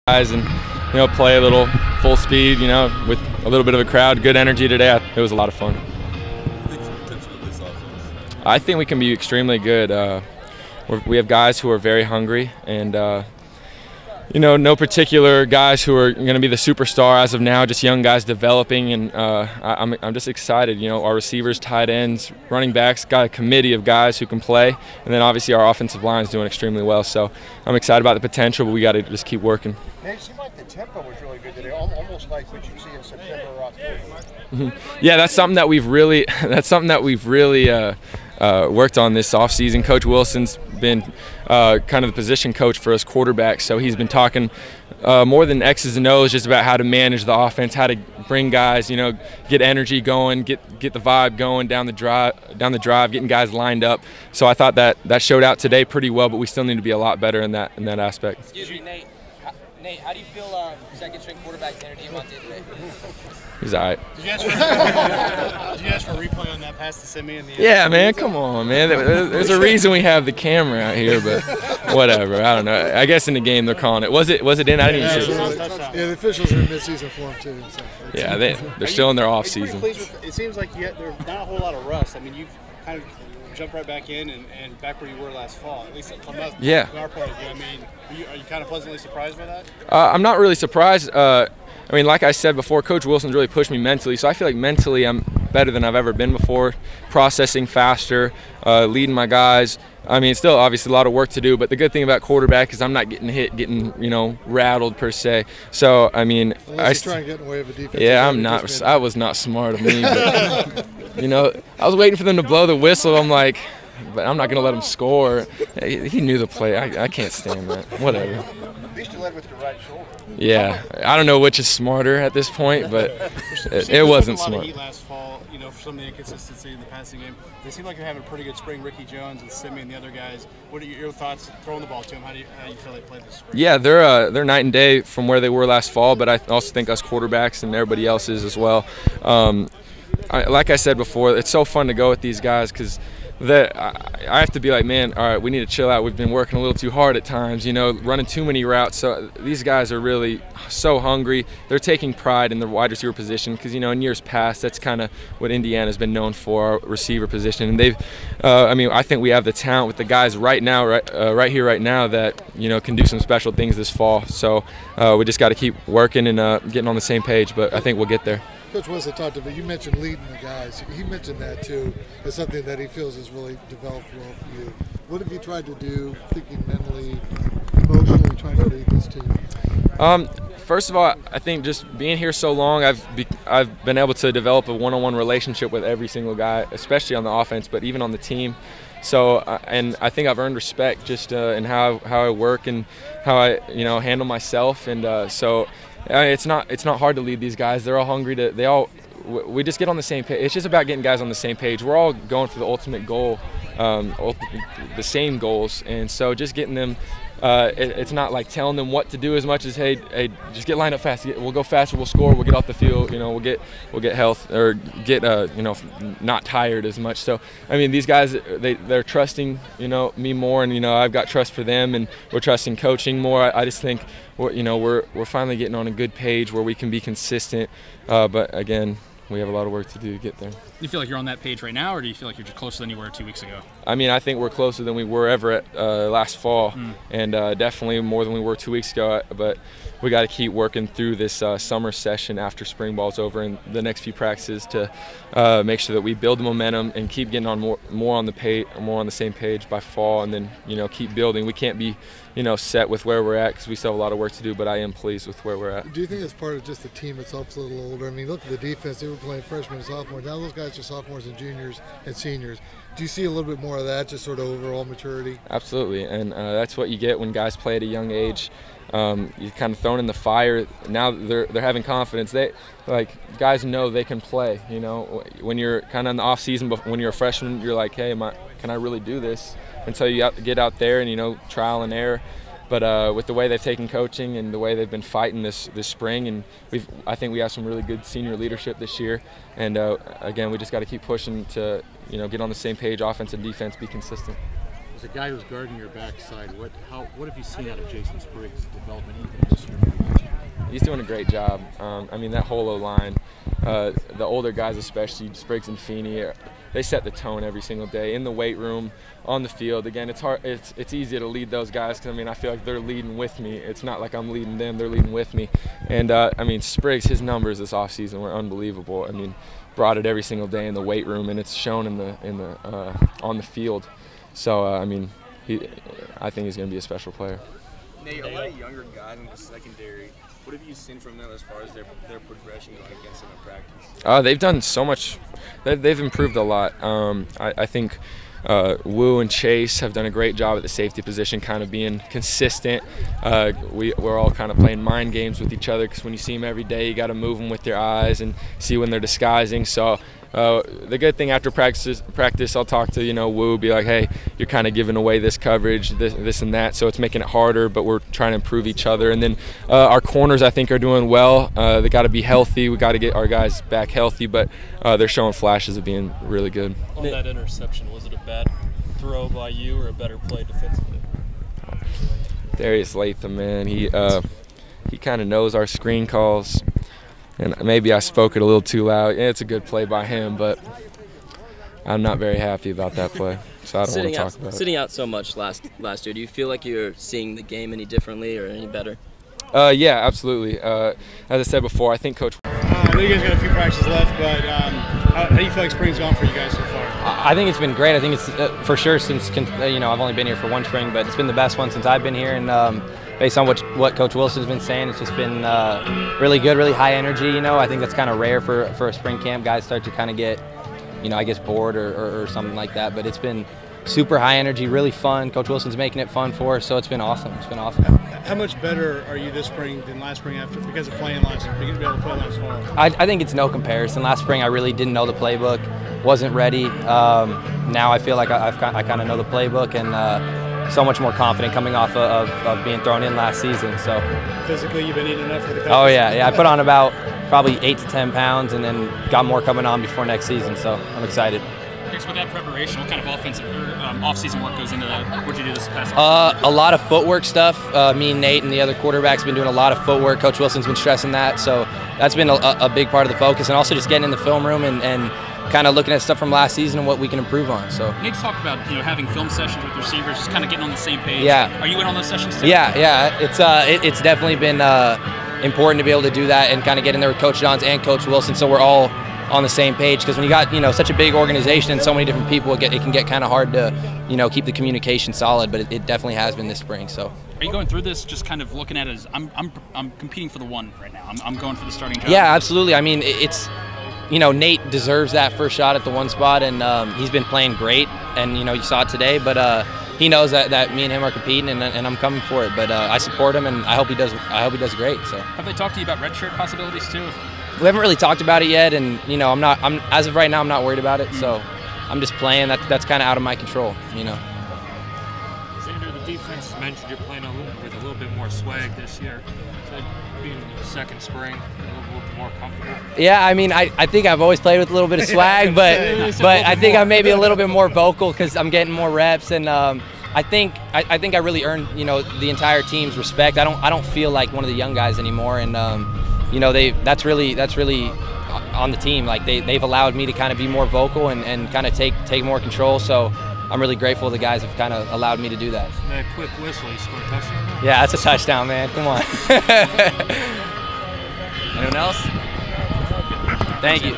guys and play a little full speed, with a little bit of a crowd, good energy today. It was a lot of fun. What's the potential of this offense? I think we can be extremely good. We have guys who are very hungry, and no particular guys who are going to be the superstar as of now, just young guys developing, and I'm just excited. Our receivers, tight ends, running backs, got a committee of guys who can play, and then obviously our offensive line is doing extremely well. So I'm excited about the potential, but we got to just keep working. It seemed like the tempo was really good today, almost like what you see in September or October. Yeah, that's something that we've really worked on this offseason. Coach Wilson's been kind of the position coach for us quarterbacks, so he's been talking more than X's and O's, just about how to manage the offense, how to bring guys, get energy going, get the vibe going down the drive, getting guys lined up. So I thought that showed out today pretty well, but we still need to be a lot better in that aspect. Excuse me, Nate. Nate, how do you feel second-string quarterback Zander Diamont did today? He's all right. Did you ask for a replay on that pass to Simi in the end? Yeah, man, come on, man. There's a reason we have the camera out here, but whatever. I don't know. I guess in the game they're calling it. Was it in? I didn't see it. Yeah, the officials are in mid-season form too. So yeah, they're still in their off season. It seems like there's not a whole lot of rust. I mean, you've kind of jumped right back in and back where you were last fall. At least from our point of view. I mean, are you kind of pleasantly surprised by that? I'm not really surprised. I mean, like I said before, Coach Wilson's really pushed me mentally, so I feel like mentally I'm better than I've ever been before, processing faster, leading my guys. I mean, it's still obviously a lot of work to do, but the good thing about quarterback is I'm not getting hit, getting rattled per se. So I mean, I try and get in the way of a defense. Yeah, I was not smart of me, but I was waiting for them to blow the whistle. I'm like, but I'm not going to let him score. He knew the play. I can't stand that. Whatever. At least you led with your right shoulder. Yeah, I don't know which is smarter at this point, but it wasn't smart. A lot of heat last fall, for some of the inconsistency in the passing game. They seem like they're having a pretty good spring. Ricky Jones and Simi and the other guys. What are your thoughts throwing the ball to them? How do you feel they played this spring? Yeah, they're night and day from where they were last fall, but I also think us quarterbacks and everybody else is as well. Like I said before, it's so fun to go with these guys because I have to be like, man, all right, we need to chill out. We've been working a little too hard at times, running too many routes. So these guys are really so hungry. They're taking pride in the wide receiver position because, in years past, that's kind of what Indiana's been known for, our receiver position. And they've, I think we have the talent with the guys right now, right here, right now, that, can do some special things this fall. So we just got to keep working and getting on the same page, but I think we'll get there. Coach Wilson talked about, you mentioned leading the guys. He mentioned that too as something that he feels has really developed well for you. What have you tried to do, thinking mentally, emotionally, trying to lead this team? First of all, I think just being here so long, I've been able to develop a one-on-one relationship with every single guy, especially on the offense, but even on the team. So, and I think I've earned respect just in how I work and how I handle myself, and so. It's not hard to lead these guys. They're all hungry we just get on the same page. It's just about getting guys on the same page. We're all going for the ultimate goal, the same goals, and so just getting them. It's not like telling them what to do as much as hey, just get lined up fast. We'll go faster. We'll score. We'll get off the field. We'll get health or get not tired as much. So I mean, these guys they're trusting me more, and I've got trust for them, and we're trusting coaching more. I just think we're finally getting on a good page where we can be consistent. But again, we have a lot of work to do to get there. Do you feel like you're on that page right now, or do you feel like you're just closer than you were 2 weeks ago? I mean, I think we're closer than we were ever at last fall, and definitely more than we were 2 weeks ago. But we got to keep working through this summer session after spring ball's over and the next few practices to make sure that we build the momentum and keep getting on more on the same page by fall, and then keep building. We can't be set with where we're at because we still have a lot of work to do. But I am pleased with where we're at. Do you think it's part of just the team itself a little older? I mean, look at the defense. They were playing freshmen and sophomores. Now those guys are sophomores and juniors and seniors. Do you see a little bit more of that, just sort of overall maturity? Absolutely, and that's what you get when guys play at a young age. You're kind of thrown in the fire. Now they're having confidence. Guys know they can play. When you're kind of in the off season, but when you're a freshman, you're like, hey, can I really do this? Until you get out there and trial and error. But with the way they've taken coaching and the way they've been fighting this spring, and I think we have some really good senior leadership this year. And again, we just got to keep pushing to get on the same page, offense and defense, be consistent. As a guy who's guarding your backside, what have you seen out of Jason Spriggs' development even this year? He's doing a great job. I mean, that whole O-line, the older guys especially, Spriggs and Feeney, they set the tone every single day in the weight room, on the field. Again, it's hard. It's easy to lead those guys because, I mean, I feel like they're leading with me. It's not like I'm leading them; they're leading with me. And I mean, Spriggs, his numbers this offseason were unbelievable. I mean, brought it every single day in the weight room, and it's shown on the field. So I mean, I think he's going to be a special player. Nate, a lot of younger guys in the secondary. What have you seen from them as far as their progression going against them in practice? They've done so much. They've improved a lot. I think Wu and Chase have done a great job at the safety position, kind of being consistent. We're all kind of playing mind games with each other because when you see them every day, you got to move them with your eyes and see when they're disguising. So the good thing after practice, I'll talk to Wu, be like, hey, you're kind of giving away this coverage, this and that. So it's making it harder, but we're trying to improve each other. And then our corners, I think, are doing well. They got to be healthy. We got to get our guys back healthy, but they're showing flashes of being really good. On that interception, was it a bad throw by you or a better play defensively? Darius Latham, man, he kind of knows our screen calls. And maybe I spoke it a little too loud. Yeah, it's a good play by him, but I'm not very happy about that play, so I don't want to talk about it. Sitting out so much last year, do you feel like you're seeing the game any differently or any better? Yeah, absolutely. As I said before, I think Coach. I know you guys got a few practices left, but how do you feel like spring's gone for you guys so far? I think it's been great. I think it's for sure since I've only been here for one spring, but it's been the best one since I've been here. And based on what Coach Wilson's been saying, it's just been really good, really high energy. I think that's kind of rare for a spring camp. Guys start to kind of get, I guess, bored or something like that. But it's been super high energy, really fun. Coach Wilson's making it fun for us, so it's been awesome. It's been awesome. How much better are you this spring than last spring because of playing fall? I think it's no comparison. Last spring I really didn't know the playbook, wasn't ready. Now I feel like I kind of know the playbook and so much more confident coming off of being thrown in last season. So physically, you've been eating enough for the contest? Oh yeah. I put on about probably 8 to 10 pounds, and then got more coming on before next season. So I'm excited. With that preparation, what kind of offensive or off-season work goes into that? What did you do this past offseason? A lot of footwork stuff. Me and Nate and the other quarterbacks have been doing a lot of footwork. Coach Wilson's been stressing that, so that's been a big part of the focus. And also just getting in the film room and kind of looking at stuff from last season and what we can improve on. So Nate's talked about having film sessions with receivers, just kind of getting on the same page. Yeah. Are you in on those sessions too? Yeah. It's definitely been important to be able to do that and kind of get in there with Coach Johns and Coach Wilson, so we're all on the same page, because when you got such a big organization and so many different people, it can get kind of hard to keep the communication solid, but it definitely has been this spring. So are you going through this just kind of looking at it as I'm competing for the one right now, I'm going for the starting job? Yeah, absolutely. I mean, it's Nate deserves that first shot at the one spot, and he's been playing great, and you saw it today, but he knows that me and him are competing, and I'm coming for it. But I support him, and I hope he does great. So have they talked to you about redshirt possibilities too? We haven't really talked about it yet, and I'm as of right now, I'm not worried about it. So I'm just playing. That's kind of out of my control. Zander, the defense mentioned you're playing with a little bit more swag this year. So being second spring, a little bit more comfortable. Yeah, I mean, I think I've always played with a little bit of swag, but I think I'm maybe a little bit more vocal because I'm getting more reps, and I think I really earned the entire team's respect. I don't feel like one of the young guys anymore, and that's really on the team. Like they've allowed me to kind of be more vocal and kind of take more control. So I'm really grateful the guys have kind of allowed me to do that. That quick whistle, you scored a touchdown? Yeah, that's a touchdown, man. Come on. Anyone else? Thank you.